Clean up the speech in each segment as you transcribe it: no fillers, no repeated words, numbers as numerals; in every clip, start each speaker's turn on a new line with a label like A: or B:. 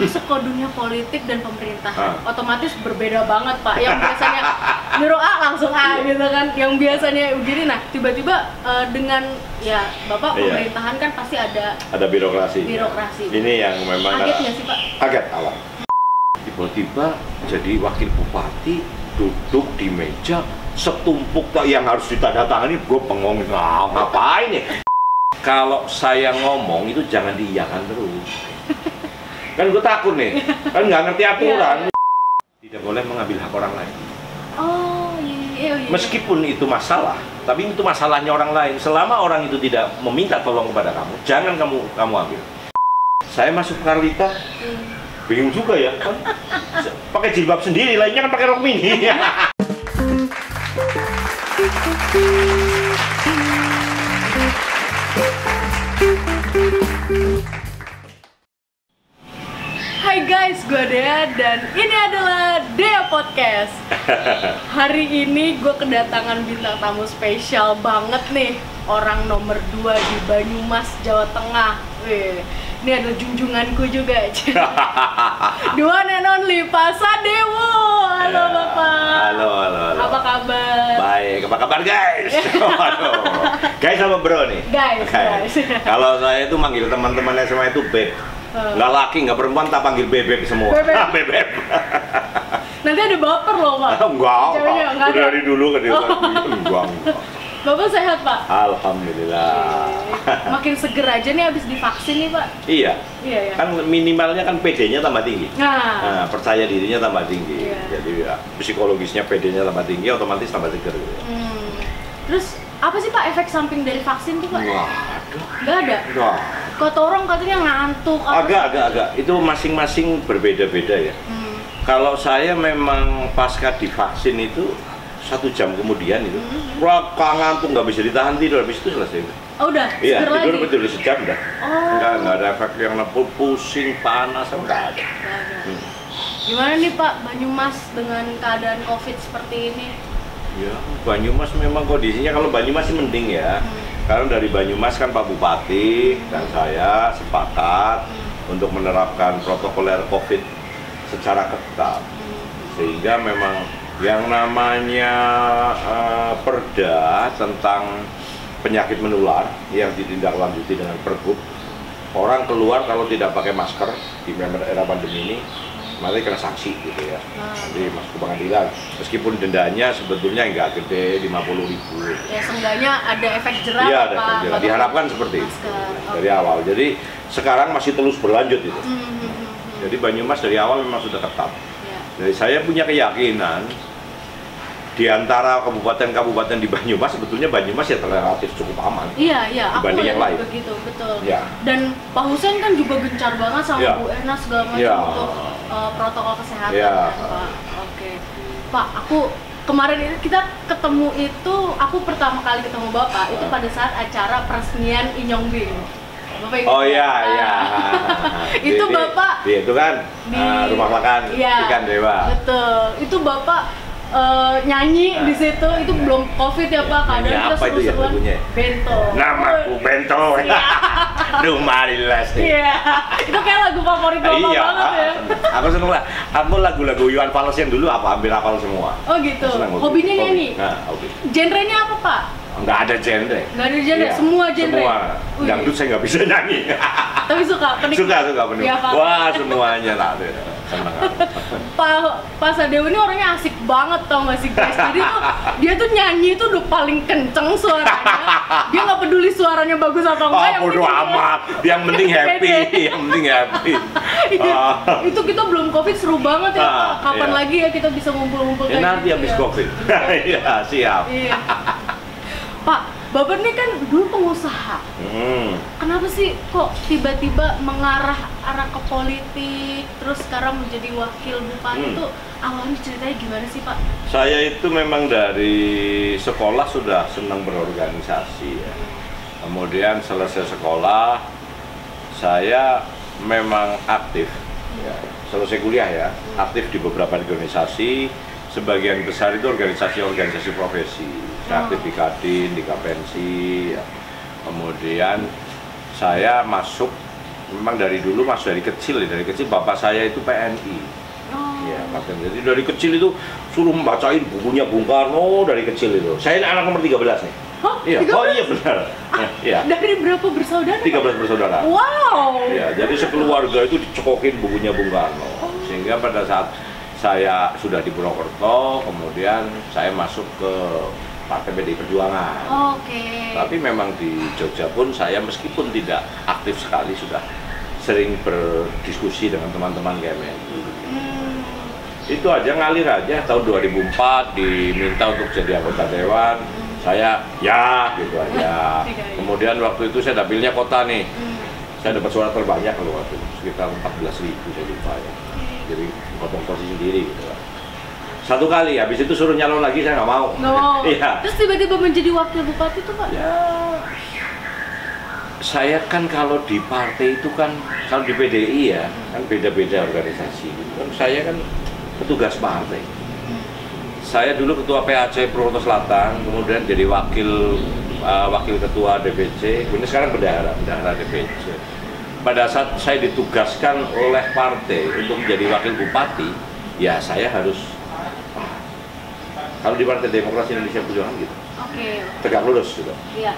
A: masuk ke dunia politik dan pemerintahan, otomatis berbeda banget Pak. Yang biasanya nyuruh A langsung A gitu kan, yang biasanya begini. Nah tiba-tiba dengan ya Bapak pemerintahan kan pasti ada
B: birokrasi. Ini yang memang
A: kaget nggak sih Pak?
B: Kaget awal. Tiba-tiba jadi wakil bupati, duduk di meja setumpuk yang harus ditandatangani, gue bengong, ngapain ya? Kalau saya ngomong itu jangan diiyakan terus. Kan gue takut nih, kan nggak ngerti aturan. Tidak boleh mengambil hak orang lain.
A: Oh iya.
B: Meskipun itu masalah, tapi itu masalahnya orang lain. Selama orang itu tidak meminta tolong kepada kamu, jangan kamu ambil. Saya masuk Karlita, bingung juga ya, kan? Pakai jilbab sendiri, lainnya kan pakai rok mini.
A: Hai guys, gue Dea dan ini adalah Dea Podcast. Hari ini gue kedatangan bintang tamu spesial banget nih, orang nomor 2 di Banyumas, Jawa Tengah. Wih, ini ada junjunganku juga. The one and only Pak Sadewo. Halo Bapak.
B: Halo.
A: Apa kabar?
B: Baik, apa kabar guys? Waduh. Guys sama bro nih?
A: Guys.
B: Kalau saya itu manggil teman-temannya semua itu beb. Nggak laki, nggak perempuan, tak panggil bebek semua. Bebek.
A: Nanti ada baper loh Pak.
B: Enggak.
A: Udah
B: dari dulu kan dia. Enggak.
A: Bapak sehat Pak?
B: Alhamdulillah.
A: Makin seger aja nih abis divaksin nih Pak.
B: Iya
A: ya.
B: Kan minimalnya kan PD-nya tambah tinggi. Nah, percaya dirinya tambah tinggi.
A: Iya.
B: Jadi ya, psikologisnya PD-nya tambah tinggi, otomatis tambah seger gitu.
A: Terus apa sih Pak efek samping dari vaksin tuh Pak?
B: Waduh.
A: Nggak ada?
B: Nggak.
A: Kata orang katanya ngantuk.
B: Agak. Itu masing-masing berbeda-beda ya. Kalau saya memang pasca divaksin itu 1 jam kemudian itu, ngantuk nggak bisa ditahan tidur, habis itu selesai.
A: Oh udah?
B: Iya,
A: seger
B: tidur
A: lagi?
B: betul sejam dah.
A: Oh.
B: Nggak ada efek yang pusing, panas, nggak ada.
A: Gimana nih Pak Banyumas dengan keadaan COVID seperti ini?
B: Ya, Banyumas memang kondisinya, kalau Banyumas sih mending ya. Karena dari Banyumas kan Pak Bupati dan saya sepakat untuk menerapkan protokoler COVID secara ketat. Sehingga memang yang namanya perda tentang penyakit menular yang ditindaklanjuti dengan Pergub, orang keluar kalau tidak pakai masker di era pandemi ini, nanti kena sanksi gitu ya. Jadi masuk ke pengadilan. Meskipun dendanya sebetulnya nggak gede, 50.000.
A: Ya seenggaknya ada efek jerah.
B: Iya, ada efek jerah. Diharapkan seperti itu dari awal. Jadi sekarang masih terus berlanjut itu. Jadi Banyumas dari awal memang sudah ketat. Jadi saya punya keyakinan di antara kabupaten-kabupaten di Banyumas, sebetulnya Banyumas ya relatif cukup aman.
A: Iya, aku
B: dibanding yang lain.
A: Begitu, betul.
B: Ya.
A: Dan Pak Hussein kan juga gencar banget sama Bu Erna segala macam untuk protokol kesehatan kan, Pak. Oke. Pak, aku kemarin itu kita ketemu itu, aku pertama kali ketemu Bapak itu pada saat acara peresmian Inyombing. Bapak ingat?
B: Oh iya.
A: Itu Bapak
B: itu kan
A: di
B: rumah makan ikan Dewa.
A: Betul. Itu Bapak nyanyi di situ, itu belum COVID ya Pak, kadang kita seru-seruan Bento.
B: Namaku Bento. Duh marilas nih.
A: Iya, itu kayak lagu favorit Bapak banget ya.
B: Aku seneng lah. Aku lagu-lagu Iwan Fals yang dulu hampir hafal semua.
A: Oh gitu. Hobinya nyanyi?
B: Nah, hobi.
A: Genrenya apa Pak?
B: Nggak ada genre.
A: Nggak ada genre, semua genre?
B: Semua. Dangdut saya nggak bisa nyanyi.
A: Tapi suka?
B: Suka penuh. Wah semuanya lah. Senang.
A: Pak Sadewo ini orangnya asik banget tau gak sih guys. Jadi tuh dia tuh nyanyi itu udah paling kenceng suaranya. Dia nggak peduli suaranya bagus atau enggak.
B: Bodo amat. Yang penting happy.
A: Itu kita belum COVID seru banget ya Pak. Kapan lagi ya kita bisa ngumpul-ngumpul kayak gitu?
B: Nanti habis COVID. Iya siap.
A: Pak, Bapak ini kan dulu pengusaha. Kenapa sih kok tiba-tiba mengarah ke politik, terus sekarang menjadi wakil bupati itu awalnya ceritanya gimana sih Pak?
B: Saya itu memang dari sekolah sudah senang berorganisasi ya. Kemudian selesai sekolah, saya memang aktif. Ya. Selesai kuliah ya, aktif di beberapa organisasi. Sebagian besar itu organisasi-organisasi profesi. Saya aktif di Kadin, di Kapensi, ya. Kemudian saya masuk memang dari dulu Mas, dari kecil bapak saya itu PNI. Ya, jadi dari kecil itu suruh membacain bukunya Bung Karno dari kecil itu. Saya ini anak nomor 13 nih.
A: Hah?
B: Iya.
A: 13?
B: Oh iya benar. Ya.
A: Dari berapa bersaudara?
B: 13 bersaudara.
A: Wow.
B: Ya, jadi sekeluarga itu dicekokin bukunya Bung Karno. Sehingga pada saat saya sudah di Purwokerto, kemudian saya masuk ke Partai PDI Perjuangan.
A: Oke.
B: Tapi memang di Jogja pun saya meskipun tidak aktif sekali sudah sering berdiskusi dengan teman-teman KMNI. Itu aja ngalir aja. Tahun 2004 diminta untuk jadi anggota dewan, saya ya gitu aja. Kemudian waktu itu saya dapilnya kota nih. Saya dapat suara terbanyak kalau waktu itu, sekitar 14.000 saya lupa ya. Jadi potong posisi sendiri gitu lah. Satu kali, habis itu suruh nyalon lagi saya nggak mau. Iya.
A: Terus tiba-tiba menjadi wakil bupati tuh Pak?
B: Ya, saya kan kalau di partai itu kan, kalau di PDI ya, kan beda-beda organisasi. Kan saya kan petugas partai. Saya dulu ketua PAC Purwokerto Selatan, kemudian jadi wakil ketua DPC, kemudian sekarang bendahara DPC. Pada saat saya ditugaskan oleh partai untuk menjadi wakil bupati, ya saya harus, kalau di Partai Demokrasi Indonesia Perjuangan gitu, tegak lurus gitu.
A: Iya.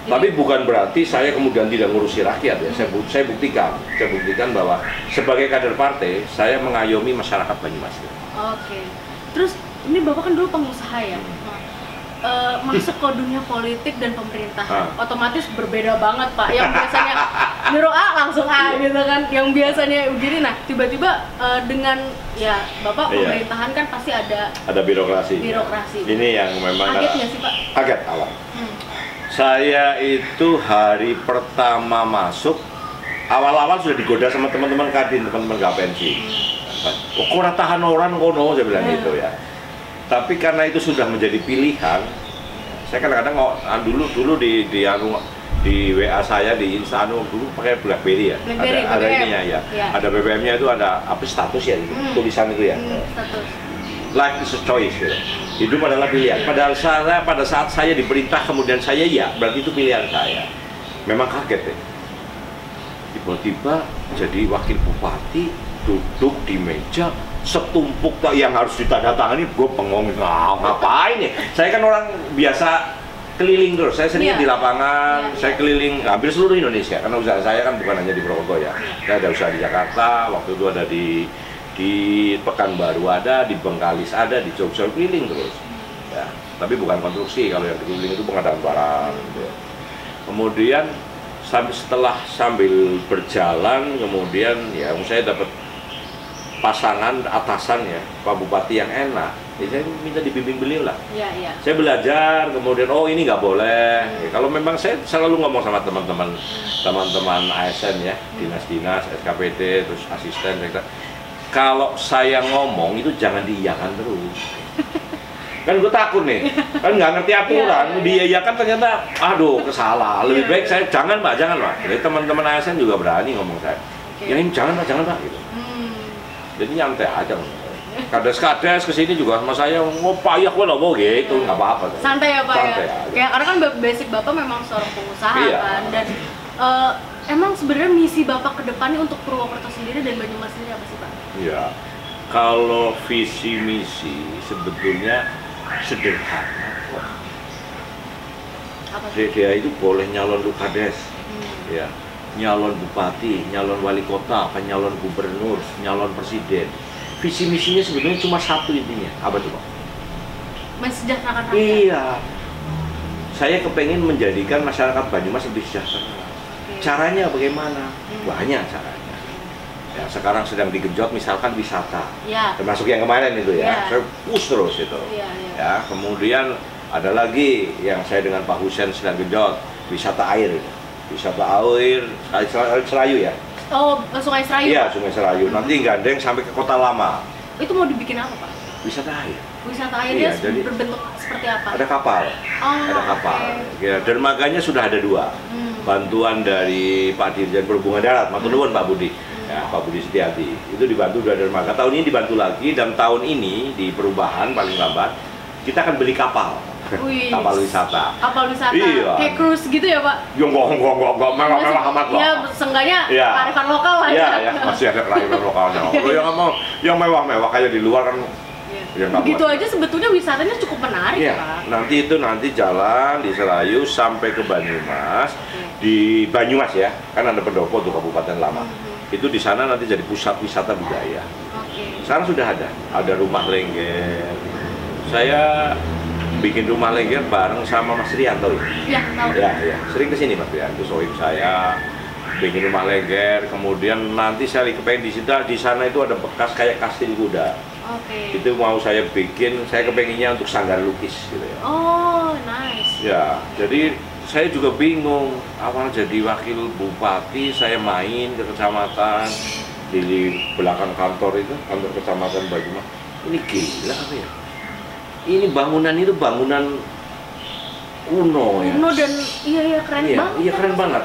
B: Tapi bukan berarti saya kemudian tidak ngurusi rakyat ya. Saya buktikan bahwa sebagai kader partai saya mengayomi masyarakat Banyumas.
A: Oke. Terus ini Bapak kan dulu pengusaha ya. Masuk ke dunia politik dan pemerintahan otomatis berbeda banget Pak. Yang biasanya nyuruh A langsung A gitu kan. Yang biasanya begini, nah tiba-tiba dengan ya Bapak pemerintahan kan pasti ada birokrasi.
B: Ini yang memang
A: kaget nggak sih Pak?
B: Kaget awal. Saya itu hari pertama masuk, awal-awal sudah digoda sama teman-teman Kadin, teman-teman Gapensi. Kok tahan orang kono, saya bilang gitu ya. Tapi karena itu sudah menjadi pilihan, saya kadang-kadang dulu di WA saya di Instagram dulu pakai BlackBerry ya, ada ininya ya, ada BBM-nya itu ada apa status ya, tulisan itu ya.
A: Status.
B: Life is a choice gitu. Hidup adalah pilihan. Pada saat saya diperintah kemudian saya ya, berarti itu pilihan saya. Memang kaget ya. Tiba-tiba jadi wakil bupati, duduk di meja setumpuk yang harus ditandatangani, gue pengong ngapain ya? Saya kan orang biasa keliling terus, saya sendiri di lapangan, saya keliling hampir seluruh Indonesia karena usaha saya kan bukan hanya di Purwokerto ya. Saya ada usaha di Jakarta, waktu itu ada di Pekanbaru ada, di Bengkalis ada, di Jogja keliling terus. Ya, tapi bukan konstruksi, kalau yang keliling itu pengadaan barang gitu. Kemudian sambil berjalan kemudian ya saya dapat pasangan atasan ya, Pak Bupati yang enak, ya saya minta dibimbing beliau lah. Saya belajar, kemudian ini nggak boleh. Ya, kalau memang saya selalu ngomong sama teman-teman ASN ya, dinas-dinas, SKPD, terus asisten, kalau saya ngomong itu jangan diiyakan terus. Kan gue takut nih, kan nggak ngerti aturan, diiyakan ternyata, aduh kesalah. Lebih baik saya jangan Pak. Jadi teman-teman ASN juga berani ngomong saya, ya ini jangan Pak gitu. Jadi nyantai aja, kades kesini juga sama saya, payah gue loh gitu, nggak apa-apa.
A: Santai ya Pak ya? Karena kan basic Bapak memang seorang pengusaha kan, dan emang sebenarnya misi Bapak ke depannya untuk Purwokerto sendiri dan Banyumas sendiri apa sih Pak? Iya,
B: kalau visi misi sebetulnya sederhana kok. Dia itu boleh nyalon kades, ya. Nyalon bupati, nyalon wali kota, apa nyalon gubernur, nyalon presiden. Visi misinya sebetulnya cuma satu intinya. Apa tuh Pak?
A: Mensejahterakan rakyat.
B: Iya. Saya kepengen menjadikan masyarakat Banyumas lebih sejahtera. Caranya bagaimana? Banyak caranya. Ya, sekarang sedang digenjot misalkan wisata. Termasuk yang kemarin itu ya. Saya push terus itu. Ya, kemudian ada lagi yang saya dengan Pak Husen sedang genjot, wisata air. Wisata air, Serayu ya?
A: Oh, Sungai Serayu?
B: Iya, Sungai Serayu. Nanti gandeng sampai ke Kota Lama.
A: Itu mau dibikin apa Pak?
B: Wisata air.
A: Wisata airnya berbentuk seperti apa?
B: Ada kapal. Ada kapal. Ya, dermaganya sudah ada 2. Bantuan dari Pak Dirjen Perhubungan Darat, matur nuwun Pak Budi. Ya, Pak Budi Setiadi. Itu dibantu dari dermaga. Tahun ini dibantu lagi, dan tahun ini di perubahan paling lambat kita akan beli kapal
A: Wih.
B: Kapal wisata.
A: Kapal wisata.
B: Iya.
A: Kayak cruise gitu ya, Pak?
B: Ya enggak mewah-mewah amat loh.
A: Ya, seenggaknya
B: Iya.
A: kearifan lokal lah
B: Iya, ya, masih ada kearifan lokalnya. Kalau yang mau yang mewah-mewah kayak di luar kan ya nggak
A: begitu
B: muat.
A: aja sebetulnya wisatanya cukup menarik,
B: Iya,
A: Pak.
B: nanti jalan di Serayu sampai ke Banyumas. Di Banyumas ya, kan ada pendopo tuh Kabupaten Lama. Itu di sana nanti jadi pusat wisata budaya.
A: Oke.
B: Sekarang sudah ada rumah lengger. Saya bikin rumah lengger bareng sama Mas Rianto ya.
A: Iya, tahu.
B: Ya, sering kesini Mas Rianto, sohib saya bikin rumah lengger. Kemudian nanti saya kepengen di sana itu ada bekas kayak kastil kuda.
A: Oke.
B: Itu mau saya bikin, saya kepenginnya untuk sanggar lukis gitu ya.
A: Oh, nice.
B: Ya, jadi saya juga bingung. Awal jadi wakil bupati, saya main ke kecamatan di belakang kantor itu, kantor kecamatan Banyumas. Ini gila apa ya? Ini bangunan itu bangunan kuno ya.
A: Kuno dan iya keren banget.
B: Iya keren banget.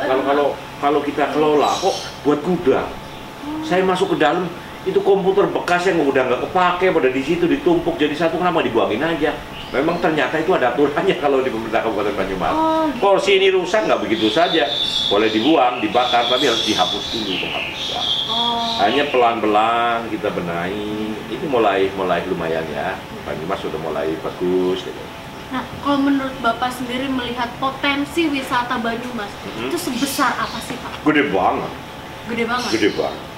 B: Kalau kita kelola kok buat gudang. Saya masuk ke dalam itu komputer bekas yang udah nggak kepake pada di situ ditumpuk jadi satu, kenapa dibuangin aja? Memang ternyata itu ada aturannya kalau di pemerintah Kabupaten Banyumas.
A: Oh, gitu.
B: Kalau ini rusak nggak begitu saja, boleh dibuang, dibakar, tapi harus dihapus dulu penghapusan.
A: Oh.
B: Hanya pelan-pelan kita benahi. Ini mulai lumayan ya. Banyumas sudah mulai bagus. Gitu.
A: Nah, kalau menurut Bapak sendiri melihat potensi wisata Banyumas itu sebesar apa sih, Pak?
B: Gede banget.
A: Gede banget.
B: Gede banget.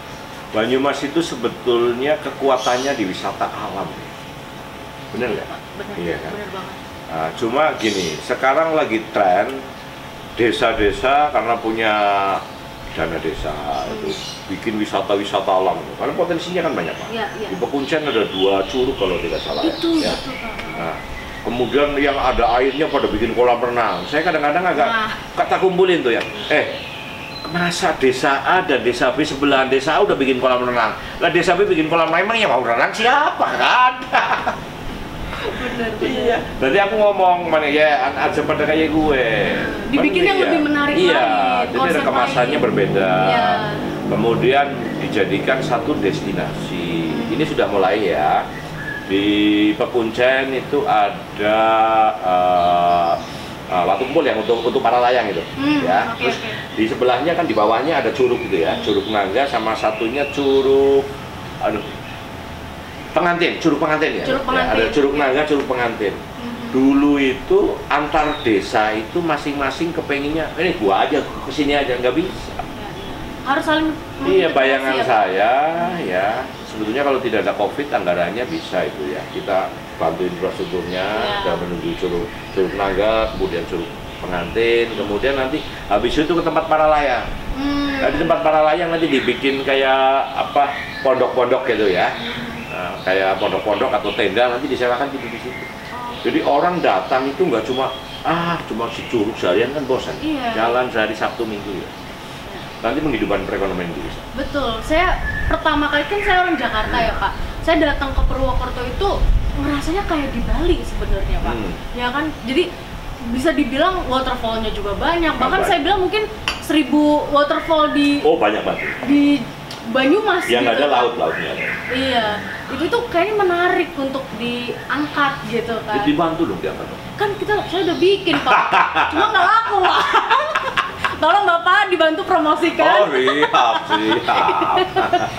B: Banyumas itu sebetulnya kekuatannya di wisata alam. Bener nggak?
A: Bener,
B: Iya kan?
A: bener banget.
B: Nah, cuma gini, sekarang lagi tren desa-desa karena punya dana desa itu bikin wisata-wisata alam. Karena potensinya kan banyak Pak.
A: Iya.
B: Di Pekuncen ada 2 curug kalau tidak salah
A: Itu
B: ya.
A: betul, Pak.
B: Nah, kemudian yang ada airnya pada bikin kolam renang. Saya kadang-kadang agak kata kumpulin tuh ya. Masa desa A dan desa B sebelahan, desa A udah bikin kolam renang. Lah desa B bikin kolam renang, emang yang mau renang siapa? Kan?
A: Bener.
B: Iya. Jadi aku ngomong mana ya aja pada kayak gue.
A: Dibikin yang lebih menarik
B: iya,
A: lagi.
B: jadi ada
A: konsep
B: kemasannya
A: lain.
B: berbeda.
A: Iya.
B: Kemudian dijadikan satu destinasi. Ini sudah mulai ya. Di Pekuncen itu ada Watu Kumpul yang untuk para layang itu, ya.
A: Oke.
B: Terus di sebelahnya kan di bawahnya ada curug gitu ya, Curug Nangga sama satunya curug, pengantin, curug pengantin ya.
A: Curug
B: Ya,
A: pengantin.
B: ada Curug Nangga, curug pengantin. Dulu itu antar desa itu masing-masing kepenginnya, ini gua aja kesini aja nggak bisa.
A: Harus saling
B: Iya,
A: mengintegrasi
B: bayangan
A: ya, Pak?
B: saya ya sebetulnya kalau tidak ada COVID anggarannya bisa itu ya, kita bantu infrastrukturnya dan menuju curug Nangga, kemudian curug pengantin, kemudian nanti habis itu ke tempat para layang. Nah, di tempat para layang nanti dibikin kayak apa pondok-pondok gitu ya, nah, kayak pondok-pondok atau tenda nanti disewakan gitu di situ. Jadi orang datang itu nggak cuma si curug seharian kan bosan, jalan sehari Sabtu Minggu ya. Nanti menghidupkan perekonomian di desa.
A: Betul. Saya pertama kali kan saya orang Jakarta ya, Pak. Saya datang ke Purwokerto itu ngerasanya kayak di Bali sebenarnya, Pak. Ya kan? Jadi bisa dibilang waterfallnya juga banyak. Bahkan saya bilang mungkin 1000 waterfall di
B: banyak banget.
A: Di Banyumas
B: yang
A: gitu.
B: ada lautnya ada.
A: Iya. Itu tuh kayaknya menarik untuk diangkat gitu kan.
B: Dibantu dong diangkat.
A: Kan saya udah bikin, Pak. Cuma nggak laku, Pak. Tolong Bapak dibantu promosikan.
B: Siap.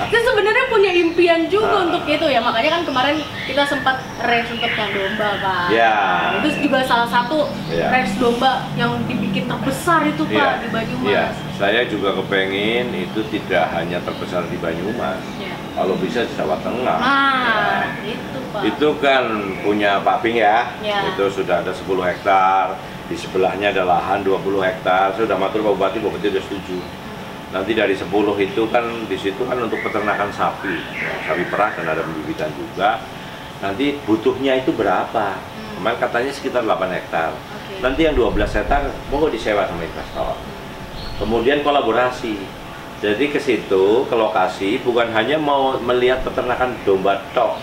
A: Saya sebenarnya punya impian juga untuk itu ya, makanya kan kemarin kita sempat race untuk yang domba, Pak. Nah, itu juga salah satu race domba yang dibikin terbesar itu, Pak, di Banyumas.
B: Iya, saya juga kepengen itu tidak hanya terbesar di Banyumas. Kalau bisa di Jawa Tengah.
A: Nah, itu Pak.
B: Itu kan punya Pak Bing ya. Itu sudah ada 10 hektar. Di sebelahnya ada lahan 20 hektar. Saya sudah matur Pak Bupati sudah setuju. Nanti dari 10 itu kan di situ kan untuk peternakan sapi, sapi perah dan ada pembibitan juga. Nanti butuhnya itu berapa? Kemarin katanya sekitar 8 hektar. Nanti yang 12 hektar mau disewa sama investor. Kemudian kolaborasi. Jadi ke situ, ke lokasi, bukan hanya mau melihat peternakan domba tok.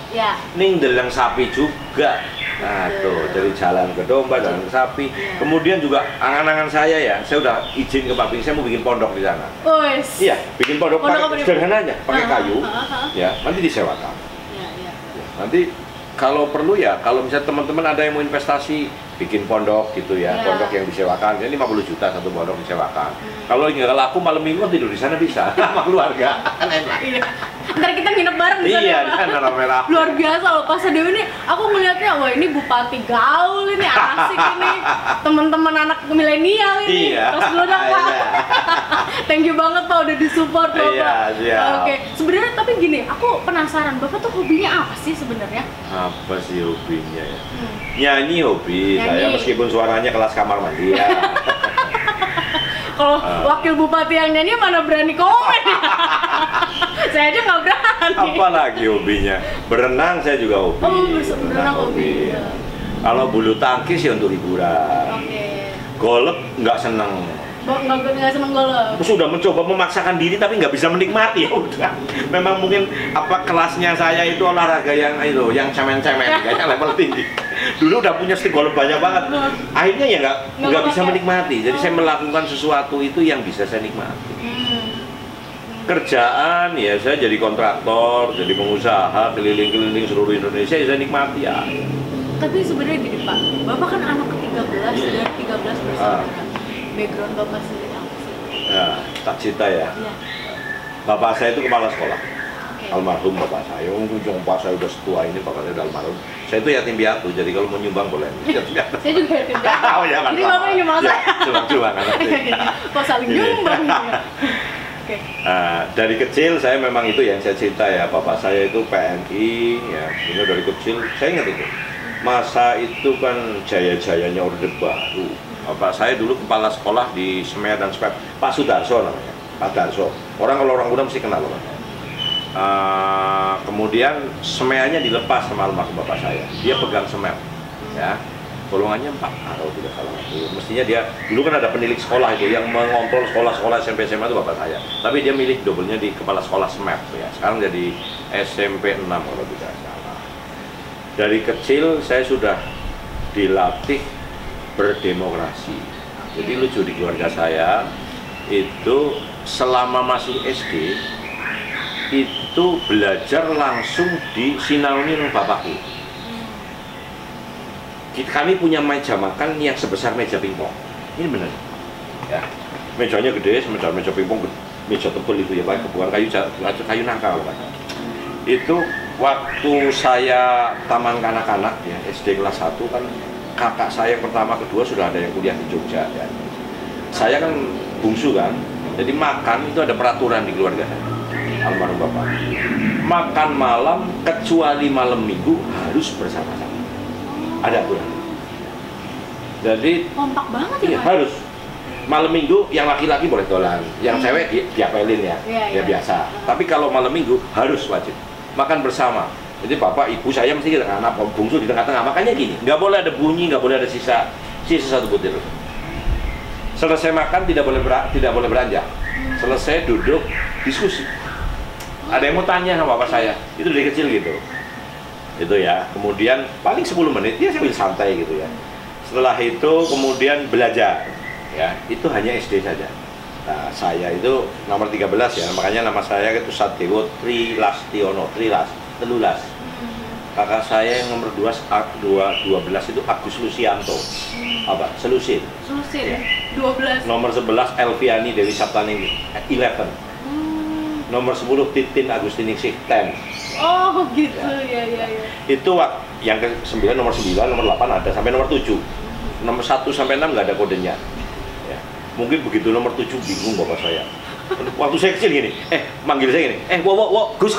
B: Ning delang sapi juga. Nah tuh, dari jalan ke domba, jalan ke sapi. Kemudian juga angan-angan saya ya, saya udah izin ke Pak Bing, saya mau bikin pondok di sana. Iya, bikin pondok sederhana aja, pakai kayu. Ya, nanti disewakan. Nanti kalau perlu ya, kalau misalnya teman-teman ada yang mau investasi, bikin pondok gitu ya, pondok yang disewakan, ini 50 juta satu pondok disewakan. Kalau nggak laku malam minggu tidur di sana bisa, sama keluarga, kan enak.
A: Iya. Ntar kita nginep bareng di sana.
B: Iya,
A: Pak.
B: kan merah.
A: Luar biasa loh, Pak Sadewa ini aku ngelihatnya, wah ini bupati gaul ini, asik ini, teman-teman anak milenial ini.
B: Iya.
A: Terus dulu dong, Pak.
B: Iya.
A: Thank you banget Pak udah disupport Bapak.
B: Iya, siap.
A: Oke, sebenarnya tapi gini, aku penasaran, Bapak tuh hobinya apa sih sebenarnya?
B: Apa sih hobinya ya? Nyanyi hobi, saya
A: Nyanyi.
B: meskipun suaranya kelas kamar mandi ya.
A: Kalau wakil bupati yang nyanyi mana berani komen ya? Saya aja nggak berani.
B: Apa lagi hobinya? Berenang saya juga hobi.
A: Oh, berenang hobi.
B: Ya. Kalau bulu tangkis ya untuk hiburan.
A: Oke.
B: Golf nggak seneng.
A: Nggak seneng golf.
B: Sudah mencoba memaksakan diri tapi nggak bisa menikmati, ya udah. Memang mungkin apa kelasnya saya itu olahraga yang itu, yang cemen-cemen, kayaknya level tinggi. Dulu udah punya stick golf banyak banget. Akhirnya ya nggak bisa menikmati. Jadi saya melakukan sesuatu itu yang bisa saya nikmati. Kerjaan ya saya jadi kontraktor, jadi pengusaha keliling-keliling seluruh Indonesia ya saya nikmati ya.
A: Tapi sebenarnya gini Pak, Bapak kan anak ke-13 dari 13 bersaudara. Background Bapak sendiri apa sih?
B: Ya, tak cita ya.
A: Iya.
B: Bapak saya itu kepala sekolah.
A: Oke.
B: Almarhum bapak saya, ujung bapak saya udah setua ini, bapak saya udah almarhum. Saya itu yatim piatu, jadi kalau mau nyumbang boleh.
A: Saya juga yatim piatu.
B: Oh ya,
A: Jadi Bapak yang nyumbang saya.
B: Cuang-cuang anaknya.
A: Kok saling nyumbang ya? Oke.
B: Nah, dari kecil saya memang itu yang saya cinta ya. Bapak saya itu PNI, ya. Ini dari kecil saya ingat itu. Masa itu kan jaya-jayanya Orde Baru. Bapak saya dulu kepala sekolah di Semear dan Spep, Pak Sudarso namanya, Pak Darso. Kalau orang muda mesti kenal loh. Kemudian semeanya dilepas sama almarhum bapak saya. Dia pegang semer, ya. Golongannya 4 kalau tidak salah. Mestinya dia dulu kan ada penilik sekolah itu yang mengontrol sekolah-sekolah SMP SMA itu bapak saya. Tapi dia milih dobelnya di kepala sekolah semer, ya. Sekarang jadi SMP 6 kalau tidak salah. Dari kecil saya sudah dilatih berdemokrasi. Jadi lucu di keluarga saya itu selama masih SD itu belajar langsung di sinauni nang bapakku. Kami punya meja makan yang sebesar meja pingpong. Ini benar. Ya. Mejanya gede, semeja meja pingpong, meja tebal itu ya, Pak, bukan kayu nangka loh, Pak. Itu waktu saya taman kanak-kanak ya, SD kelas 1 kan kakak saya pertama kedua sudah ada yang kuliah di Jogja ya. Saya kan bungsu kan, jadi makan itu ada peraturan di keluarga saya. Almarhum bapak. Makan malam kecuali malam minggu harus bersama-sama. Ada aturan. Jadi
A: kompak banget ya,
B: iya,
A: Pak?
B: harus. Malam minggu yang laki-laki boleh dolan, yang cewek diapelin ya,
A: Iya.
B: biasa. Tapi kalau malam minggu harus wajib makan bersama. Jadi bapak, ibu saya mesti kita anak bungsu di tengah-tengah. Makanya gini, nggak boleh ada bunyi, nggak boleh ada sisa satu butir. Selesai makan tidak boleh beranjak. Selesai duduk diskusi. Ada yang mau tanya sama bapak saya, itu dari kecil gitu. Itu ya. Kemudian paling 10 menit dia sambil santai gitu ya. Setelah itu kemudian belajar. Ya, itu hanya SD saja. Nah, saya itu nomor 13 ya. Makanya nama saya itu Sadewo Trilastiono, Telulas. Kakak saya yang nomor 12 itu Agus Lucianto. Apa? Selusin.
A: Selusin.
B: Ya.
A: 12.
B: Nomor 11 Elviani Dewi Saptaning 11. Nomor 10 Titin Agustiningsih 10.
A: Oh, gitu. Ya.
B: Itu yang ke-9 nomor 9, nomor 8 ada sampai nomor 7. Nomor 1 sampai 6 nggak ada kodenya. Ya. Mungkin begitu nomor 7 bingung bapak saya. Waktu saya kecil gini, manggil saya gini, wo, Gus,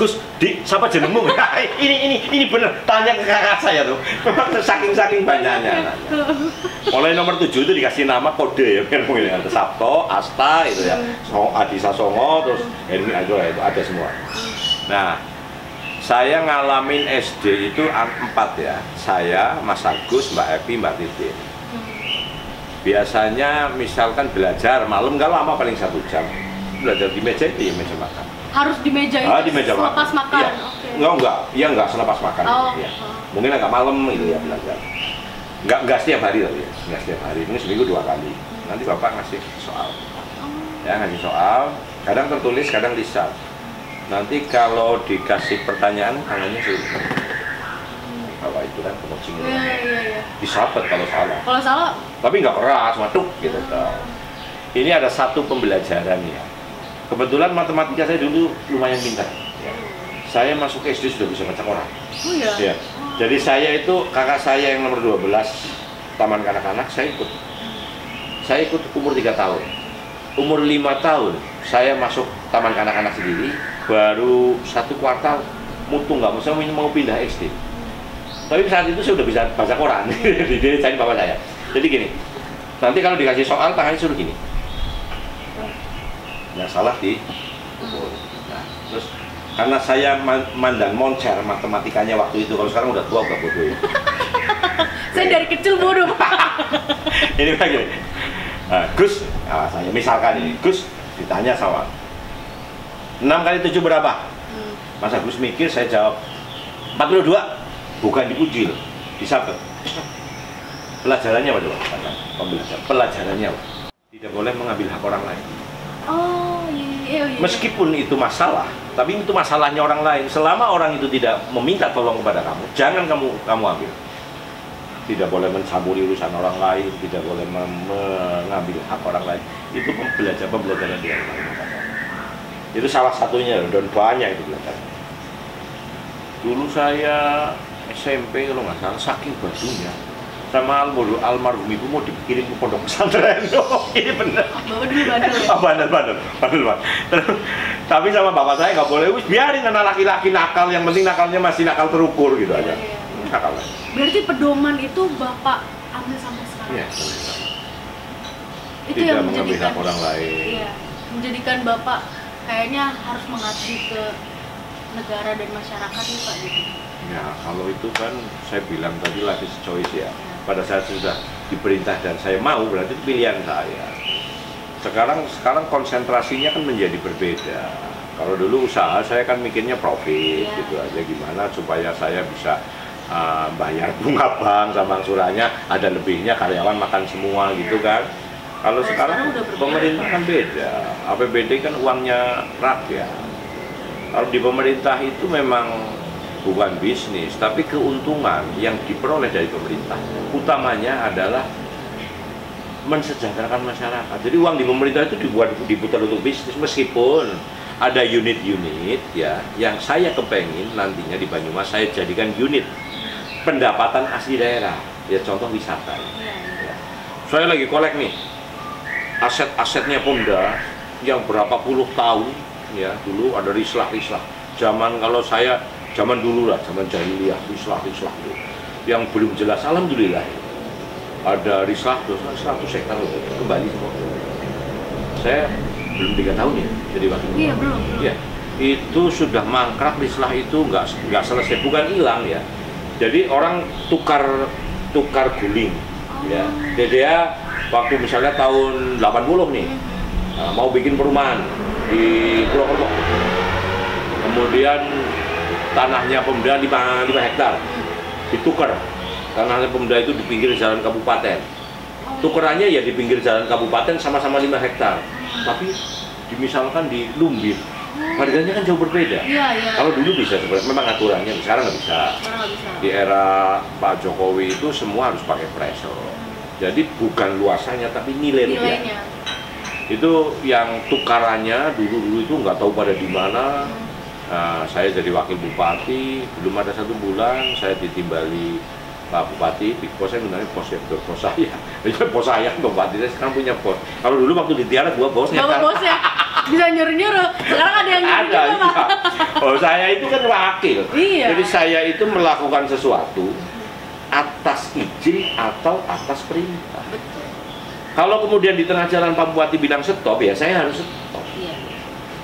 B: siapa jenengmu? ini bener, tanya ke kakak saya tuh. Memang saking banyaknya. Mulai nomor 7 itu dikasih nama kode ya, biar mungkin ada Sabto, Asta itu ya, Adisa Songo, terus ini itu ada semua. Nah, saya ngalamin SD itu 4 ya, saya, Mas Agus, Mbak Evi, Mbak Titin. Biasanya misalkan belajar malam nggak lama, paling 1 jam. Belajar di meja itu ya, meja makan.
A: Harus di meja itu?
B: Di meja
A: selepas makan?
B: Iya.
A: Okay.
B: Enggak selepas makan.
A: Oh.
B: Ya. Mungkin agak malam itu ya belajar. Enggak setiap hari tapi ya. Enggak setiap hari, mungkin seminggu 2 kali. Nanti bapak ngasih soal. Ya, ngasih soal, kadang tertulis, kadang lisan. Nanti kalau dikasih pertanyaan, tangannya sulit. bawah itu kan pengucing itu.
A: Iya.
B: Disabet kalau salah.
A: Kalau salah,
B: Tapi nggak keras, matuk gitu. Ini ada satu pembelajaran ya. Kebetulan matematika saya dulu lumayan pintar. Ya. Saya masuk SD sudah bisa baca Quran.
A: oh iya.
B: Ya. Jadi saya itu kakak saya yang nomor 12 taman kanak-kanak saya ikut. Saya ikut umur 3 tahun. Umur 5 tahun saya masuk taman kanak-kanak sendiri. Baru 1 kuartal mutu nggak mau pindah SD. Tapi saat itu saya udah bisa baca Quran. Didesain bapak saya. Jadi gini. Nanti kalau dikasih soal tangannya suruh gini. Yang salah di pukul. Nah, terus karena saya mandang moncer matematikanya waktu itu, kalau sekarang udah tua udah bodoh ya.
A: Saya dari kecil bodoh.
B: Ini begini. Gus, saya misalkan ini, Gus ditanya sama 6 kali 7 berapa? Mas Agus mikir, saya jawab 42. Bukan diuji loh, disabet. Pelajarannya apa coba? Pelajarannya apa? Tidak boleh mengambil hak orang lain.
A: Oh iya.
B: Meskipun itu masalah, tapi itu masalahnya orang lain. Selama orang itu tidak meminta tolong kepada kamu, jangan kamu ambil. Tidak boleh mencampuri urusan orang lain, tidak boleh mengambil hak orang lain. Itu pembelajaran dia. Itu salah satunya dan banyak itu belajar. Dulu saya SMP kalau nggak salah saking bajunya sama almarhum ibu mau dikirim ke pondok pesantren. Ini benar.
A: Bapak dulu bandel ya?
B: Bandel. Tapi sama bapak saya nggak boleh, biarin anak laki-laki nakal, yang penting nakalnya masih nakal terukur gitu aja. Nakal.
A: Berarti pedoman itu bapak ambil sampai sekarang?
B: Iya.
A: Itu
B: Tidak
A: yang
B: mengambil
A: menjadikan
B: hak orang lain.
A: Iya, menjadikan bapak kayaknya harus mengabdi ke negara dan masyarakat nih Pak gitu.
B: Ya, kalau itu kan saya bilang tadi life is choice ya. Pada saat sudah diperintah dan saya mau, berarti itu pilihan saya. Sekarang konsentrasinya kan menjadi berbeda. Kalau dulu usaha saya kan mikirnya profit gitu aja, gimana supaya saya bisa bayar bunga bank sama angsurannya, ada lebihnya karyawan makan semua gitu kan. Kalau sekarang pemerintah kan beda. APBD kan uangnya rakyat. Kalau di pemerintah itu memang bukan bisnis, tapi keuntungan yang diperoleh dari pemerintah utamanya adalah mensejahterakan masyarakat. Jadi uang di pemerintah itu diputar untuk bisnis, meskipun ada unit-unit ya yang saya kepengin nantinya di Banyumas saya jadikan unit pendapatan asli daerah. Ya contoh wisata. Ya. Saya lagi kolek nih aset-asetnya Pemda yang berapa puluh tahun ya, dulu ada rislah. Zaman dulu lah, zaman jahiliyah, rislah itu yang belum jelas. Alhamdulillah ada rislah 100 hektar kembali semua. Saya belum 3 tahun ya jadi wakil.
A: Iya belum.
B: Iya, itu sudah mangkrak rislah itu nggak selesai, bukan hilang ya. Jadi orang tukar guling ya. DDA waktu misalnya tahun 80 nih mau bikin perumahan di Purwokerto, kemudian tanahnya Pemda 5 hektar ditukar. Tanahnya Pemda itu di pinggir jalan kabupaten, tukerannya ya di pinggir jalan kabupaten sama-sama 5 hektar, tapi misalkan di Lumbir harganya kan jauh berbeda. Kalau dulu bisa sebenarnya, memang aturannya, sekarang nggak bisa. Di era Pak Jokowi itu semua harus pakai preso, jadi bukan luasannya tapi nilainya. Itu yang tukarannya dulu itu nggak tahu pada di mana. Nah, saya jadi wakil bupati, belum ada 1 bulan saya ditimbali Pak Bupati, big boss saya sebenarnya bos saya. Bos saya, bupati saya sekarang punya bos. Kalau dulu waktu di Tiara gua bosnya.
A: Bapak bosnya bisa nyuruh-nyuruh. Sekarang ada yang nyuruh-nyuruh,
B: iya. Oh, saya itu kan wakil.
A: Iya.
B: Jadi saya itu melakukan sesuatu atas izin atau atas perintah.
A: Betul.
B: Kalau kemudian di tengah jalan Pak Bupati bilang stop, ya saya harus stop.
A: Iya.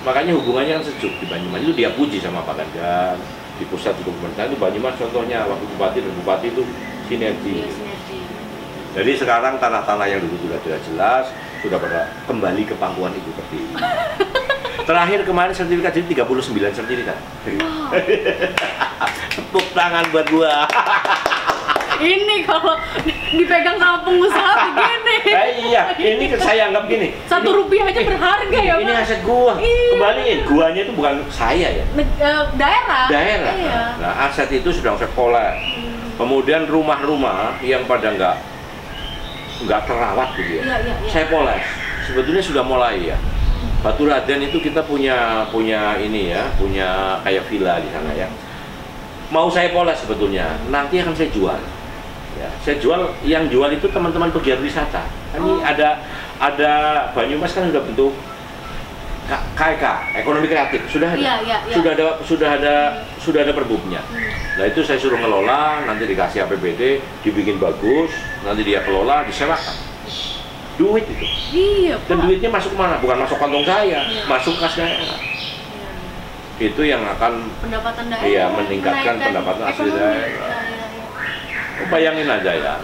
B: Makanya hubungannya kan sejuk. Di Banyumas itu dia puji sama Pak Ganjar, di pusat di pemerintahan itu Banyumas contohnya waktu bupati dan bupati itu sinergi.
A: Iya, sinergi.
B: Jadi sekarang tanah-tanah yang dulu sudah tidak jelas sudah pada kembali ke pangkuan Ibu Pertiwi. Terakhir kemarin sertifikat jadi 39 sertifikat.
A: Wow.
B: Tepuk tangan buat gua.
A: Ini kalau dipegang sama pengusaha begini.
B: Iya, ini saya anggap gini.
A: 1 rupiah aja berharga ya,
B: Ini
A: Pak.
B: aset gua.
A: Iya.
B: Kembaliin, guanya itu bukan saya ya.
A: Daerah.
B: Daerah.
A: Iya.
B: Nah, aset itu sudah saya kolek. Kemudian rumah-rumah yang pada nggak terawat gitu ya, saya poles. Sebetulnya sudah mulai ya. Batu Raden itu kita punya ini ya, punya kayak villa di sana ya. Mau saya poles sebetulnya, nanti akan saya jual. Ya, saya jual, yang jual itu teman-teman pegiat wisata. Ini ada Banyumas kan sudah bentuk KEK, ekonomi kreatif, sudah ada, sudah ada perbubnya. Nah itu saya suruh ngelola, nanti dikasih APBD, dibikin bagus, nanti dia kelola, disewakan. Duit itu.
A: Iya, Pak.
B: Dan duitnya masuk mana? Bukan masuk kantong saya, masuk kas daerah. Itu yang akan
A: pendapatan daerah.
B: Iya, meningkatkan pendapatan asli daerah. Bayangin aja ya.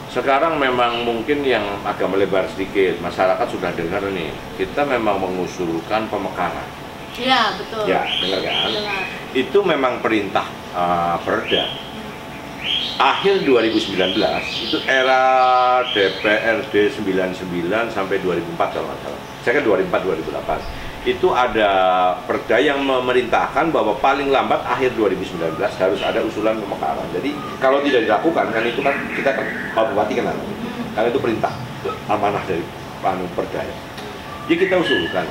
B: Sekarang memang mungkin yang agak melebar sedikit, masyarakat sudah dengar nih, kita memang mengusulkan pemekaran.
A: Iya, betul.
B: Ya, dengar kan?
A: Dengar.
B: Itu memang perintah Perda. Akhir 2019, itu era DPRD 99 sampai 2004 kalau nggak salah. Saya kan 2004-2008. Itu ada perda yang memerintahkan bahwa paling lambat akhir 2019 harus ada usulan pemekaran. Jadi kalau tidak dilakukan, kan itu kan kita Pak Bupati kenal, karena itu perintah, amanah dari perda. Jadi kita usulkan.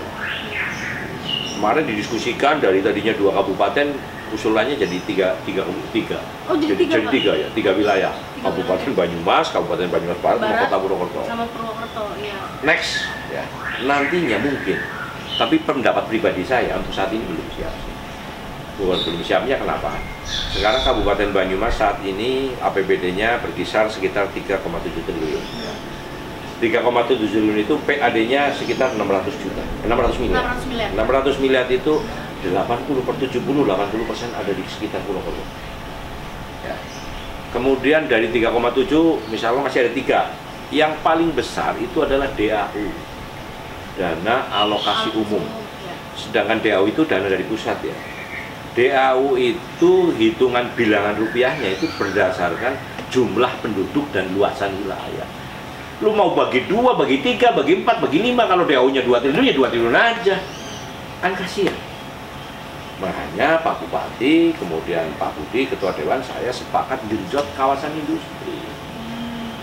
B: Kemarin didiskusikan dari tadinya 2 kabupaten, usulannya jadi tiga.
A: Oh, jadi tiga
B: ya, 3 wilayah. Kabupaten Banyumas, Kabupaten Banyumas Barat, sama Kota Purwokerto.
A: Sama Purwokerto, iya.
B: Next, ya, nantinya mungkin. Tapi pendapat pribadi saya untuk saat ini belum siap. Belum siapnya kenapa? Sekarang Kabupaten Banyumas saat ini APBD-nya berkisar sekitar 3,7 triliun. 3,7 triliun itu PAD-nya sekitar 600 miliar. 600 miliar itu 80% ada di sekitar Purwokerto. Ya. Kemudian dari 3,7 misalnya masih ada 3. Yang paling besar itu adalah DAU, dana alokasi umum. Sedangkan DAU itu dana dari pusat ya. DAU itu hitungan bilangan rupiahnya itu berdasarkan jumlah penduduk dan luasan wilayah. Lu mau bagi 2, bagi 3, bagi 4, bagi 5, kalau DAU-nya 2 triliun ya 2 triliun aja. Kan kasihan. Makanya Pak Bupati, kemudian Pak Budi, Ketua Dewan, saya sepakat genjot kawasan industri.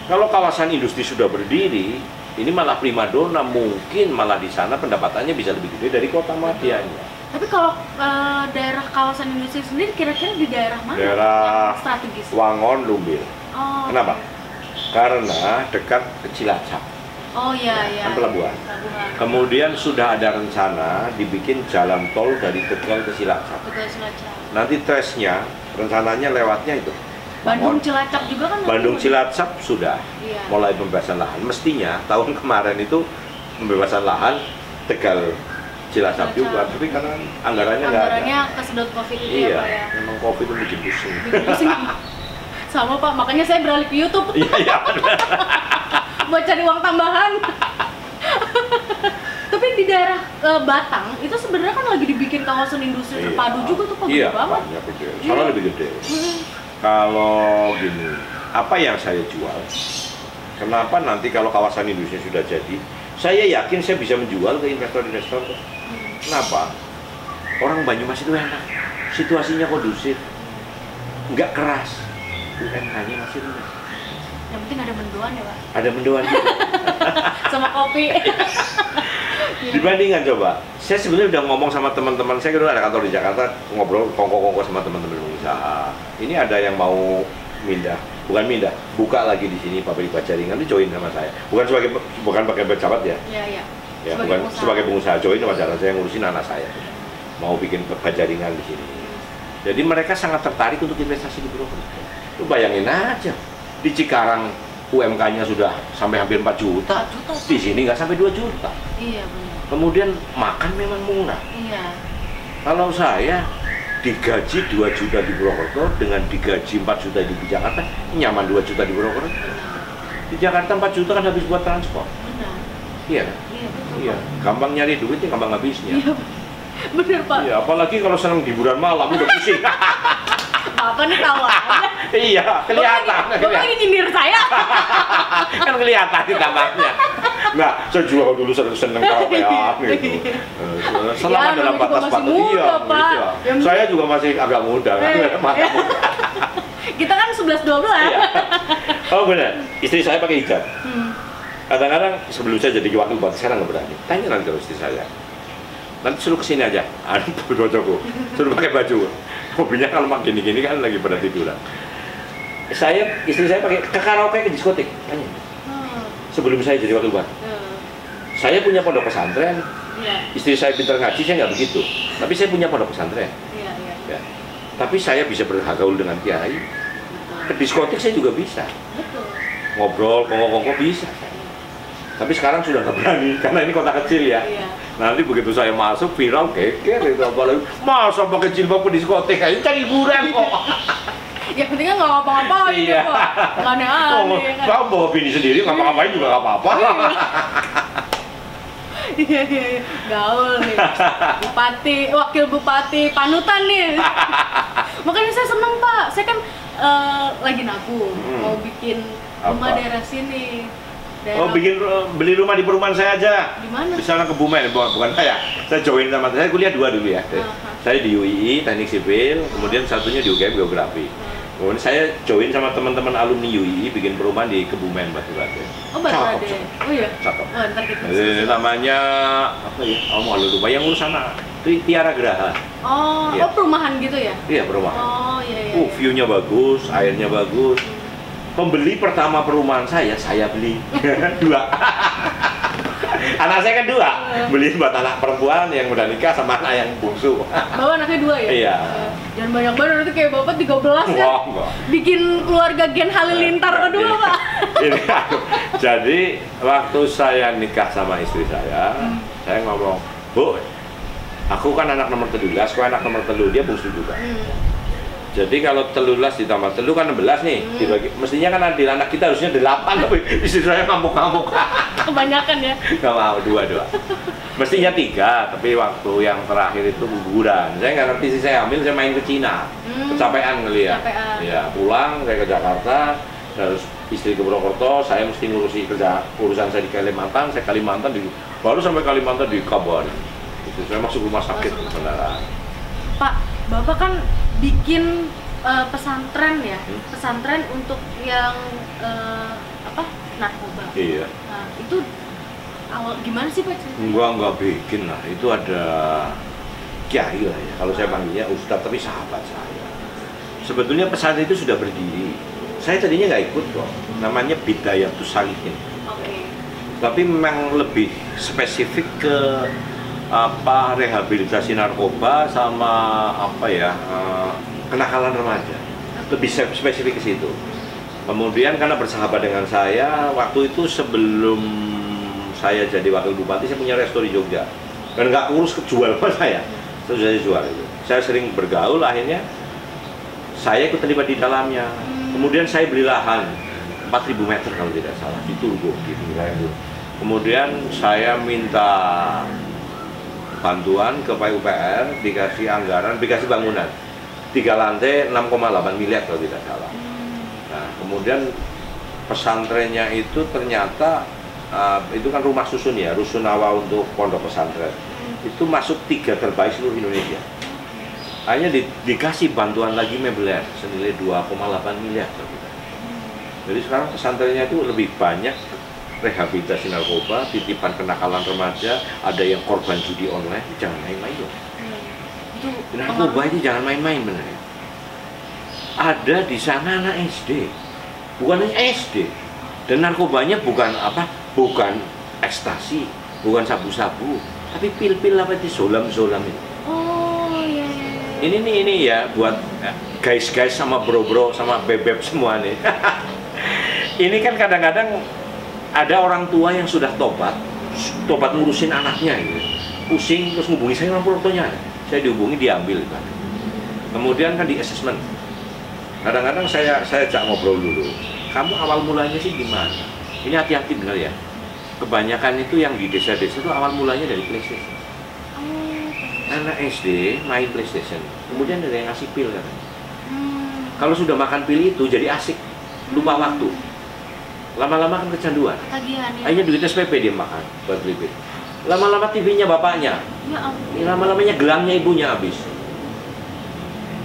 B: Kalau kawasan industri sudah berdiri, ini malah primadona, mungkin malah di sana pendapatannya bisa lebih gede dari kota Madianya.
A: Tapi kalau daerah kawasan industri sendiri kira-kira di daerah mana?
B: Daerah
A: strategis.
B: Wangon, Lumbir.
A: Oh.
B: Kenapa? Karena dekat ke Cilacap.
A: Oh iya,
B: Kan pelabuhan. Kemudian sudah ada rencana dibikin jalan tol dari Tegal ke Cilacap. Nanti tesnya, rencananya lewatnya itu
A: Bandung Cilacap juga kan?
B: Bandung Cilacap sudah mulai pembebasan lahan. Mestinya tahun kemarin itu pembebasan lahan Tegal Cilacap juga, tapi karena anggarannya nggak ada.
A: Anggarannya kesedot COVID itu ya Pak ya?
B: Memang COVID itu bikin pusing.
A: Sama Pak, makanya saya beralih ke YouTube.
B: Iya.
A: Buat cari uang tambahan. Tapi di daerah Batang itu sebenarnya kan lagi dibikin kawasan industri terpadu juga tuh Pak, gede banget.
B: Iya, gede. Soalnya lebih gede. Kalau gini, apa yang saya jual? Kenapa nanti kalau kawasan industri sudah jadi, saya yakin saya bisa menjual ke investor-investor. Kenapa? Orang Banyumas itu enak, situasinya kondusif, nggak keras, UMK-nya masih rendah.
A: Yang penting ada mendoan ya Pak?
B: Ada mendoan juga.
A: Sama kopi.
B: Dibandingkan coba, saya sebenarnya udah ngomong sama teman-teman saya, kan ada kantor di Jakarta, ngobrol kongko-kongko sama teman-teman pengusaha. Ini ada yang mau buka lagi di sini pabrik baja ringan, itu join sama saya. Bukan pakai pejabat ya.
A: Iya.
B: Ya, sebagai pengusaha join sama saya ngurusin anak saya. Mau bikin baja ringan di sini. Jadi mereka sangat tertarik untuk investasi di Purwokerto. Lu bayangin aja, di Cikarang UMK-nya sudah sampai hampir 4 juta. Di sini nggak sampai 2 juta.
A: Iya benar.
B: Kemudian makan memang murah.
A: Iya.
B: Kalau saya digaji 2 juta di Purwokerto dengan digaji 4 juta di Jakarta, nyaman 2 juta di Purwokerto. Di Jakarta 4 juta kan habis buat transport.
A: Benar.
B: Iya.
A: Iya betul.
B: Iya. Gampang nyari duitnya, gampang habisnya.
A: Iya. Bener Pak.
B: Iya, apalagi kalau senang hiburan malam udah pusing.
A: Apa nih tahu aja?
B: Iya, kelihatan.
A: Bapak lagi nyindir saya.
B: Kan kelihatan di tampaknya. Nah, saya juga dulu seneng karaokean gitu. Selama dalam batas batas
A: muda, Pak.
B: gitu ya. Saya juga masih agak muda.
A: Kita kan 11-12.
B: Iya. Oh benar, istri saya pakai hijab. Kadang-kadang sebelum saya jadi wakil bupati, sekarang nggak berani. Tanya nanti kalau istri saya. Nanti suruh kesini aja, ada bocokku, suruh pakai baju. Mobilnya kalau makin gini kan lagi pada tiduran. Istri saya pakai ke karaoke, ke diskotik. Tanya. Sebelum saya jadi wakil bupati. Saya punya pondok pesantren. Istri saya pintar ngaji, saya nggak begitu. Tapi saya punya pondok pesantren. Ya. Tapi saya bisa bergaul dengan kiai. Ke diskotik saya juga bisa.
A: Betul.
B: Ngobrol, kongko-kongko bisa. Tapi sekarang sudah nggak berani, karena ini kota kecil ya.
A: Iya.
B: Nanti begitu saya masuk, viral, geger, itu apalagi. Masa pakai jilbab ke diskotik, kayaknya cari hiburan kok.
A: Ya penting kan nggak ngapa-ngapain
B: Iya.
A: ya Pak. Nggak aneh-aneh kan.
B: Kamu bawa bini sendiri, ngapa-ngapain juga nggak apa-apa.
A: Iya. Gaul nih. Bupati, wakil bupati, panutan nih. Makanya saya seneng Pak. Saya kan lagi nabung, mau bikin rumah
B: Apa?
A: daerah sini.
B: Oh, beli rumah di perumahan saya aja.
A: Di mana?
B: Di sana Kebumen, bukan saya. Saya join sama saya kuliah 2 dulu ya. Saya di UII Teknik Sipil, kemudian satunya di UGM Geografi. Kemudian saya join sama teman-teman alumni UII bikin perumahan di Kebumen, Batu Raden.
A: Oh, Batu Raden. Oh iya.
B: Cakep.
A: Oh, ntar kita.
B: Namanya apa ya? Oh, mau lupa yang urusan Tiara Graha.
A: Oh,
B: Iya.
A: oh perumahan gitu ya?
B: Iya, perumahan.
A: Oh, iya.
B: View-nya bagus, airnya bagus. Pembeli pertama perumahan saya beli 2. Anak saya kan 2, beli buat anak perempuan yang udah nikah sama anak yang bungsu.
A: Bapak anaknya 2 ya?
B: Iya.
A: Jangan banyak banget, nanti kayak Bapak 13 kan?
B: Wah, enggak.
A: Bikin keluarga Gen Halilintar kedua, Pak.
B: Jadi, waktu saya nikah sama istri saya ngomong, Bu, aku kan anak nomor 13, kau anak nomor 3, dia bungsu juga. Jadi kalau 13 ditambah 3 kan 16 nih, dibagi, mestinya kan adil anak kita harusnya 8, tapi istri saya ngamuk-ngamuk.
A: Kebanyakan ya?
B: Nggak mau, 2. Mestinya 3, tapi waktu yang terakhir itu guguran. Saya nggak ngerti sih, saya hamil, saya main ke Cina. Kecapean ngeliat. Ya, pulang, saya ke Jakarta, terus istri ke Purwokerto, saya mesti ngurusi urusan saya di Kalimantan, baru sampai Kalimantan dikabarin. Saya masuk rumah sakit beneran.
A: Pak, Bapak kan bikin pesantren ya, pesantren untuk yang narkoba.
B: Iya.
A: Nah, itu awal gimana sih Pak ceritanya?
B: Enggak bikin lah, itu ada kiai lah ya, kalau saya panggilnya ustadz, tapi sahabat saya. Sebetulnya pesantren itu sudah berdiri, saya tadinya nggak ikut kok, namanya Bidayatus Salihin.
A: Oke.
B: Tapi memang lebih spesifik ke rehabilitasi narkoba sama kenakalan remaja, lebih spesifik ke situ. Kemudian karena bersahabat dengan saya, waktu itu sebelum saya jadi wakil bupati, saya punya resto di Jogja dan nggak kurus kejual sama saya, terus saya jual itu. Saya sering bergaul, akhirnya saya ikut terlibat di dalamnya. Kemudian saya beli lahan 4.000 meter kalau tidak salah di Turgo, di wilayah itu. Kemudian saya minta bantuan ke PUPR, dikasih anggaran, dikasih bangunan 3 lantai 6,8 miliar kalau tidak salah. Nah, kemudian pesantrennya itu ternyata itu kan rumah susun ya, rusunawa untuk pondok pesantren. Itu masuk 3 terbaik seluruh Indonesia. Hanya dikasih bantuan lagi Mebler senilai 2,8 miliar. Jadi sekarang pesantrennya itu lebih banyak rehabilitasi narkoba, titipan kenakalan remaja, ada yang korban judi online, jangan main-main loh. Narkoba ini jangan main-main bener ya. Ada di sana anak SD, bukan hanya SD, dan narkobanya bukan ekstasi, bukan sabu-sabu, tapi pil-pil apa itu, zolam-zolam ini.
A: Oh iya.
B: Ini ya buat guys-guys sama bro-bro sama bebek semua nih. Ini kan kadang-kadang ada orang tua yang sudah tobat ngurusin anaknya gitu. Pusing terus ngubungi saya, orang Purwokertonya. Saya dihubungi, diambil kan. Kemudian kan di assessment. Kadang-kadang saya ajak ngobrol dulu. Kamu awal mulanya sih gimana? Ini hati-hati bener ya. Kebanyakan itu yang di desa-desa itu awal mulanya dari PlayStation. Anak SD main PlayStation, kemudian ada yang ngasih pil kan. Kalau sudah makan pil itu jadi asik, lupa waktu. Lama-lama kan kecanduan.
A: Tagihan ya.
B: Akhirnya duit SPP dia makan buat beli pil. Lama-lama TV-nya bapaknya.
A: Ya ampun.
B: Lama-lamanya gelangnya ibunya habis.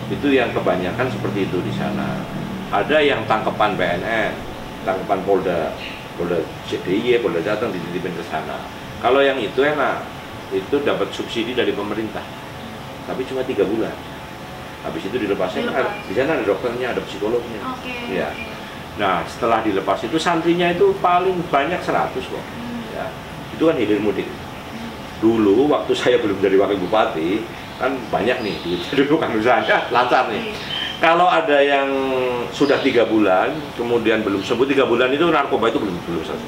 B: Itu yang kebanyakan seperti itu di sana. Ada yang tangkepan BNN, tangkepan Polda DIY, Polda Jateng dititipin ke sana. Kalau yang itu enak, itu dapat subsidi dari pemerintah, tapi cuma 3 bulan. Habis itu dilepasin, di sana ada dokternya, ada psikolognya. Ya. Nah, setelah dilepas itu santrinya itu paling banyak 100 kok. Ya. Itu kan hilir mudik. Dulu waktu saya belum jadi wakil bupati, kan banyak nih dulu kan usahanya lancar nih. Kalau ada yang sudah 3 bulan, kemudian belum sembuh 3 bulan itu narkoba itu belum selesai.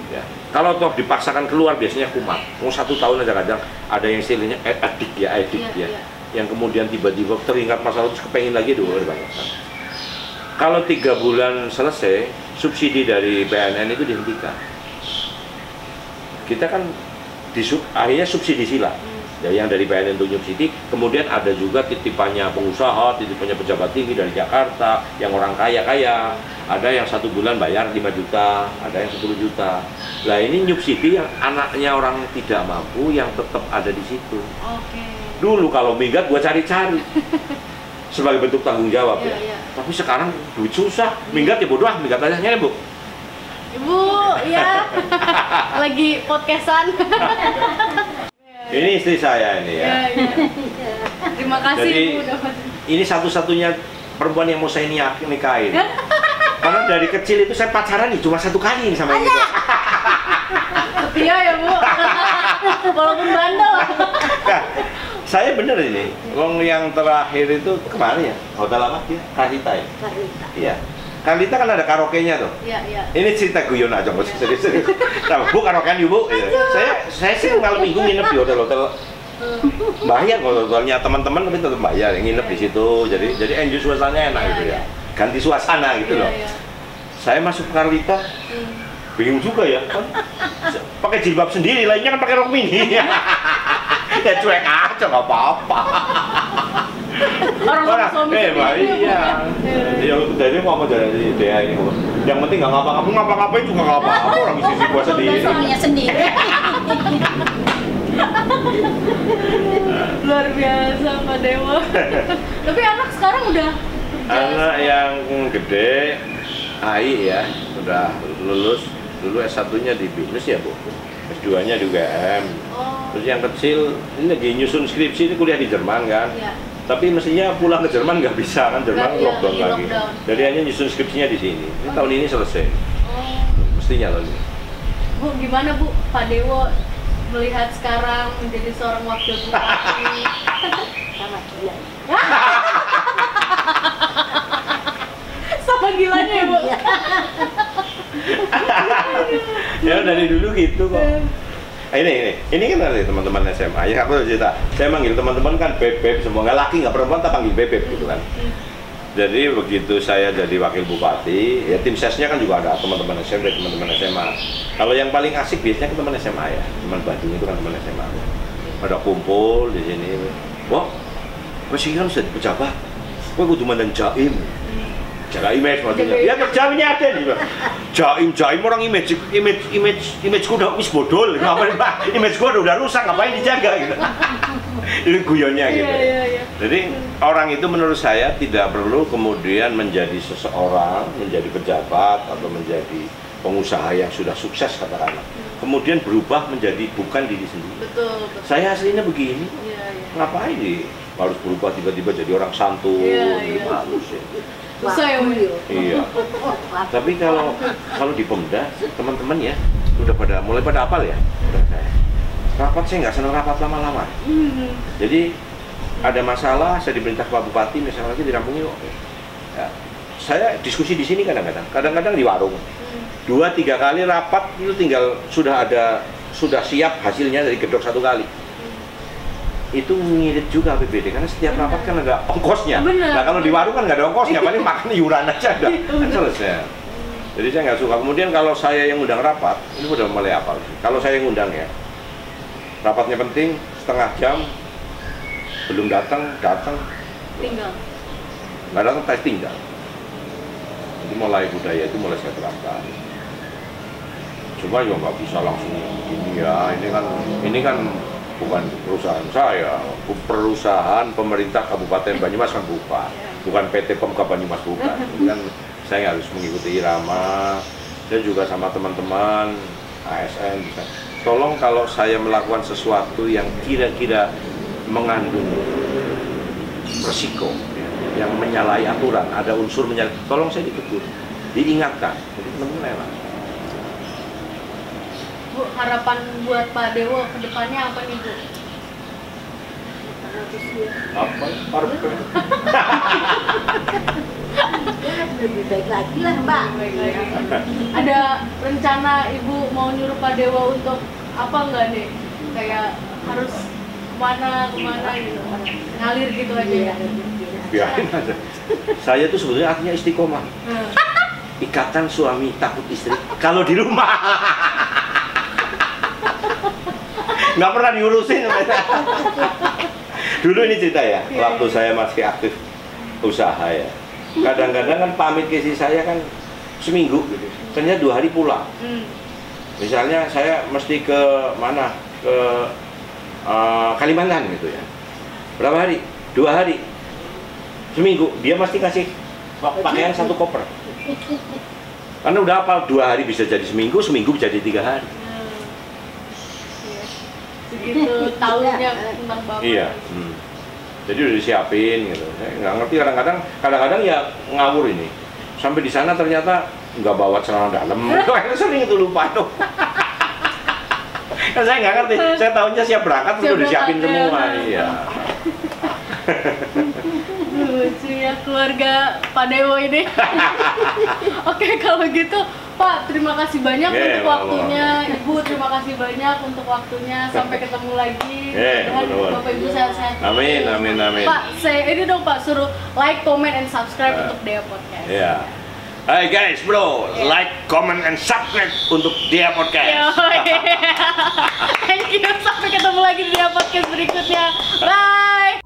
B: Ya. Kalau toh dipaksakan keluar biasanya kumat. Mau 1 tahun aja kadang ada yang istilahnya edik ya. Yang kemudian tiba-tiba teringat masalah terus kepengen lagi itu banyak. Kalau 3 bulan selesai, subsidi dari BNN itu dihentikan. Kita kan akhirnya subsidi silang. Ya, yang dari BNN untuk subsidi, kemudian ada juga titipannya pengusaha, titipannya pejabat tinggi dari Jakarta, yang orang kaya-kaya, ada yang 1 bulan bayar 5 juta, ada yang 10 juta. Nah ini subsidi yang anaknya orang tidak mampu yang tetap ada di situ. Dulu kalau minggat gua cari-cari sebagai bentuk tanggung jawab ya. Tapi sekarang duit susah, minggat ya bodoh, minggat aja ya Bu.
A: Ibu, ya lagi podcastan.
B: Ini istri saya ini ya.
A: Terima kasih
B: Jadi,
A: Ibu dapat.
B: Ini satu-satunya perempuan yang mau saya nikahin. Karena dari kecil itu saya pacaran nih cuma 1 kali sama ini.
A: Setia ya Bu. Walaupun bandel.
B: Nah, saya bener ini. Wong yang terakhir itu kemarin ya. Hotel apa dia? Kalita ya. Iya. Kalita kan ada karaoke-nya tuh.
A: Iya.
B: Ini cerita guyon aja, Bos. Serius. Nah, Bu karaokean yuk, Bu. Saya sih malam minggu nginep di hotel-hotel. Bayar kalau hotelnya teman-teman tapi tetap bayar, nginep di situ. Jadi enjoy suasananya enak gitu ya. Ganti suasana gitu loh. Saya masuk Kalita, bingung juga ya. Kan pakai jilbab sendiri, lainnya kan pakai rok mini. Ya cuek aja nggak apa-apa.
A: Orang suami
B: iya. Ya dari mau dari dia ini. Yang penting nggak ngapa-ngapain juga nggak apa-apa, orang istri gua sendiri.
C: Suaminya sendiri.
A: Luar biasa Pak Dewa. Tapi anak sekarang udah
B: Anak yang gede, AI ya, udah lulus. Dulu S1-nya di bisnis ya Bu. S2-nya di UGM. Terus yang kecil ini lagi nyusun skripsi, ini kuliah di Jerman kan. Tapi mestinya pulang ke Jerman nggak bisa kan, Jerman lockdown lagi. Jadi hanya nyusun skripsinya di sini. Ini tahun ini selesai. Mestinya loh ini.
A: Bu, gimana Bu, Pak Dewo melihat sekarang menjadi seorang wakil bupati?
C: Sama gila.
A: Sama gilanya ya Bu?
B: Ya dari dulu gitu kok. Ini kan ada teman-teman SMA. Ya aku cerita. Saya manggil teman-teman kan beb semua, nggak laki nggak perempuan, tak panggil beb gitu kan. Jadi begitu saya jadi wakil bupati, ya tim sesnya kan juga ada teman-teman SMP, teman-teman SMA. Kalau yang paling asik biasanya ke teman SMA ya, teman Bandung itu kan teman SMA. Pada kumpul di sini. Wah, masih kan jadi pejabat. Gue kudu mandan jaim. Jaga image maksudnya. Ya kerjanya ada nih. Jaim orang image gue udah wis bodol. Ngapain Pak? Image gue udah rusak, ngapain dijaga gitu. Itu guyonnya gitu.
A: Iya.
B: Jadi orang itu menurut saya tidak perlu kemudian menjadi seseorang, menjadi pejabat atau menjadi pengusaha yang sudah sukses katakanlah. Kemudian berubah menjadi bukan diri sendiri.
A: Betul.
B: Saya aslinya begini.
A: Iya.
B: Ngapain nih? Harus berubah tiba-tiba jadi orang santun,
A: Iya.
B: halus ya.
A: Susah ya Bu.
B: Iya. Tapi kalau di Pemda teman-teman ya udah mulai pada apal ya. Udah saya. Rapat saya nggak senang rapat lama-lama. Jadi ada masalah saya diperintah Pak Bupati misalnya lagi dirampungin kok. Ya. Saya diskusi di sini kadang-kadang di warung. 2-3 kali rapat itu tinggal sudah siap hasilnya dari gedok 1 kali. Itu ngirit juga APBD karena setiap rapat kan ada ongkosnya. Nah kalau di warung kan nggak ada ongkosnya, paling makan iuran aja udah kan selesai. Jadi saya nggak suka. Kemudian kalau saya yang undang rapat, ini udah mulai apa? Kalau saya yang undang ya, rapatnya penting, setengah jam belum datang
A: Tinggal.
B: nggak datang tinggal. Jadi mulai budaya itu mulai saya terapkan. Cuma juga nggak bisa langsung begini ya. Ini kan bukan perusahaan saya, perusahaan pemerintah Kabupaten Banyumas kan bukan PT Pemkab Banyumas bukan. Jadi kan saya harus mengikuti irama. Saya juga sama teman-teman ASN bisa. Tolong kalau saya melakukan sesuatu yang kira-kira mengandung resiko, yang menyalahi aturan, ada unsur menyalahi, tolong saya ditegur, diingatkan. Jadi teman-teman enak.
A: Bu, harapan buat Pak Dewo ke depannya apa nih, Bu?
B: Apa? Parfum.
C: Lebih baik lagi lah, Mbak.
A: Baik lagi. Ada rencana Ibu mau nyuruh Pak Dewo untuk apa enggak nih? Kayak harus kemana gitu, ngalir gitu aja ya?
B: Biarin aja. Saya tuh sebetulnya artinya istiqomah. Ikatan suami takut istri. Kalau di rumah nggak pernah diurusin. Dulu ini cerita ya, waktu saya masih aktif usaha ya. Kadang-kadang kan pamit ke istri saya kan seminggu gitu. Ternyata 2 hari pulang. Misalnya saya mesti ke mana? Ke Kalimantan gitu ya. Berapa hari? 2 hari. Seminggu. Dia mesti kasih pakaian 1 koper. Karena udah hafal 2 hari bisa jadi seminggu, seminggu bisa jadi 3 hari.
A: Segitu tahunya tentang Bapak.
B: Iya. Jadi udah disiapin gitu. Saya nggak ngerti kadang-kadang ya ngawur ini. Sampai di sana ternyata nggak bawa celana dalam. Sering itu lupa tuh. Kan saya nggak ngerti. Saya tahunya siap berangkat udah disiapin semua. Iya.
A: Lucu ya keluarga Pak Dewo ini. Oke, kalau gitu Pak, terima kasih banyak untuk waktunya. Ibu, terima kasih banyak untuk waktunya. Sampai ketemu lagi. Bapak Ibu sehat-sehat.
B: Amin.
A: Pak, ini dong Pak, suruh like, comment, and subscribe untuk Dea Podcast.
B: Iya. Hai guys, bro, like, comment, and subscribe untuk Dea Podcast.
A: Thank you, sampai ketemu lagi di Dea Podcast berikutnya. Bye.